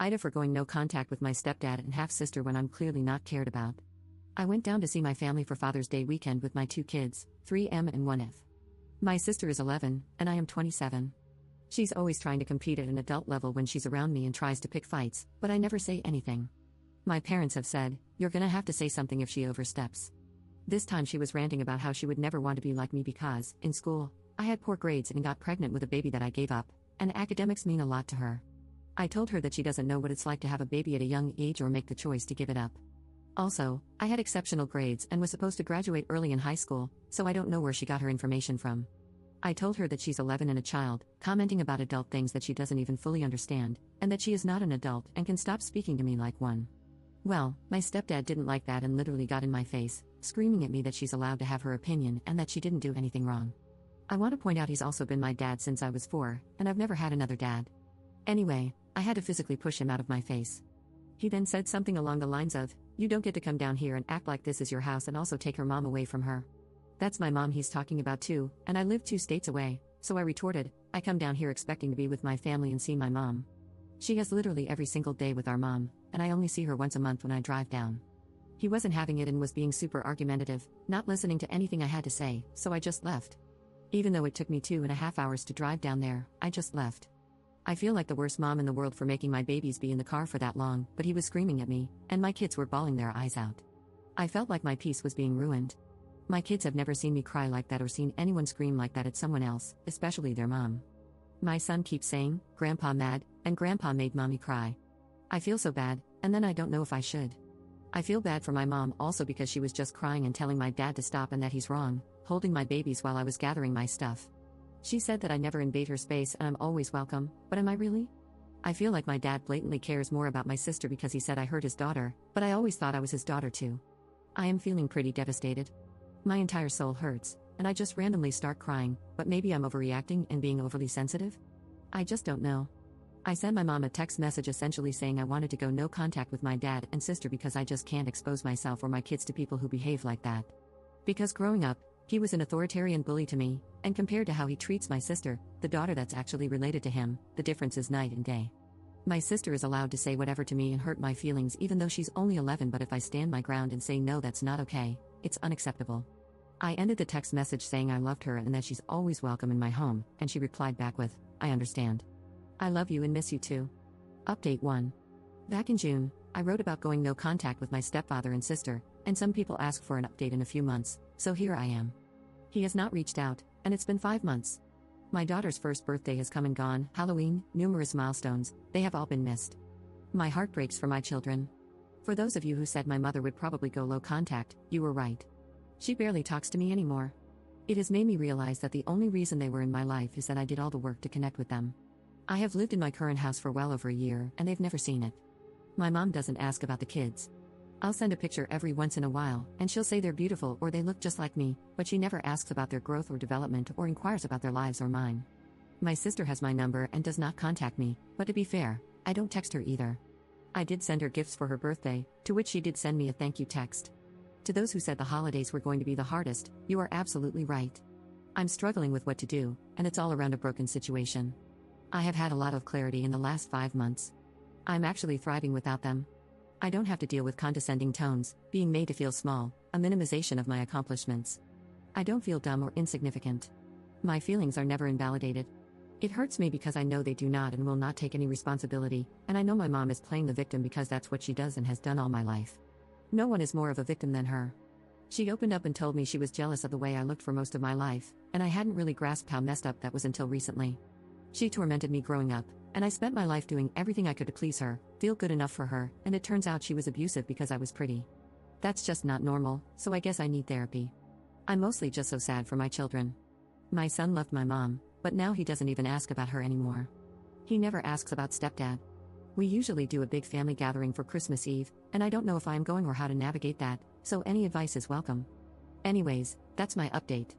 AITA for going no contact with my stepdad and half-sister when I'm clearly not cared about. I went down to see my family for Father's Day weekend with my two kids, 3M and 1F. My sister is 11, and I am 27. She's always trying to compete at an adult level when she's around me and tries to pick fights, but I never say anything. My parents have said, "You're gonna have to say something if she oversteps." This time she was ranting about how she would never want to be like me because, in school, I had poor grades and got pregnant with a baby that I gave up, and academics mean a lot to her. I told her that she doesn't know what it's like to have a baby at a young age or make the choice to give it up. Also, I had exceptional grades and was supposed to graduate early in high school, so I don't know where she got her information from. I told her that she's 11 and a child, commenting about adult things that she doesn't even fully understand, and that she is not an adult and can stop speaking to me like one. Well, my stepdad didn't like that and literally got in my face, screaming at me that she's allowed to have her opinion and that she didn't do anything wrong. I want to point out he's also been my dad since I was 4, and I've never had another dad. Anyway, I had to physically push him out of my face. He then said something along the lines of, "You don't get to come down here and act like this is your house and also take her mom away from her." That's my mom he's talking about too, and I live 2 states away, so I retorted, "I come down here expecting to be with my family and see my mom. She has literally every single day with our mom, and I only see her once a month when I drive down." He wasn't having it and was being super argumentative, not listening to anything I had to say, so I just left. Even though it took me 2.5 hours to drive down there, I just left. I feel like the worst mom in the world for making my babies be in the car for that long, but he was screaming at me, and my kids were bawling their eyes out. I felt like my peace was being ruined. My kids have never seen me cry like that or seen anyone scream like that at someone else, especially their mom. My son keeps saying, "Grandpa mad," and "Grandpa made mommy cry." I feel so bad, and then I don't know if I should. I feel bad for my mom also because she was just crying and telling my dad to stop and that he's wrong, holding my babies while I was gathering my stuff. She said that I never invade her space and I'm always welcome, but am I really? I feel like my dad blatantly cares more about my sister because he said I hurt his daughter, but I always thought I was his daughter too. I am feeling pretty devastated. My entire soul hurts, and I just randomly start crying, but maybe I'm overreacting and being overly sensitive? I just don't know. I sent my mom a text message essentially saying I wanted to go no contact with my dad and sister because I just can't expose myself or my kids to people who behave like that. Because growing up, he was an authoritarian bully to me, and compared to how he treats my sister, the daughter that's actually related to him, the difference is night and day. My sister is allowed to say whatever to me and hurt my feelings even though she's only 11, but if I stand my ground and say no, that's not okay, it's unacceptable. I ended the text message saying I loved her and that she's always welcome in my home, and she replied back with, "I understand. I love you and miss you too." Update 1. Back in June, I wrote about going no contact with my stepfather and sister, and some people asked for an update in a few months, so here I am. He has not reached out, and it's been 5 months. My daughter's first birthday has come and gone, Halloween, numerous milestones, they have all been missed. My heart breaks for my children. For those of you who said my mother would probably go low contact, you were right. She barely talks to me anymore. It has made me realize that the only reason they were in my life is that I did all the work to connect with them. I have lived in my current house for well over a year, and they've never seen it. My mom doesn't ask about the kids. I'll send a picture every once in a while, and she'll say they're beautiful or they look just like me, but she never asks about their growth or development or inquires about their lives or mine. My sister has my number and does not contact me, but to be fair, I don't text her either. I did send her gifts for her birthday, to which she did send me a thank you text. To those who said the holidays were going to be the hardest, you are absolutely right. I'm struggling with what to do, and it's all around a broken situation. I have had a lot of clarity in the last 5 months. I'm actually thriving without them. I don't have to deal with condescending tones, being made to feel small, a minimization of my accomplishments. I don't feel dumb or insignificant. My feelings are never invalidated. It hurts me because I know they do not and will not take any responsibility, and I know my mom is playing the victim because that's what she does and has done all my life. No one is more of a victim than her. She opened up and told me she was jealous of the way I looked for most of my life, and I hadn't really grasped how messed up that was until recently. She tormented me growing up, and I spent my life doing everything I could to please her, feel good enough for her, and it turns out she was abusive because I was pretty. That's just not normal, so I guess I need therapy. I'm mostly just so sad for my children. My son loved my mom, but now he doesn't even ask about her anymore. He never asks about stepdad. We usually do a big family gathering for Christmas Eve, and I don't know if I am going or how to navigate that, so any advice is welcome. Anyways, that's my update.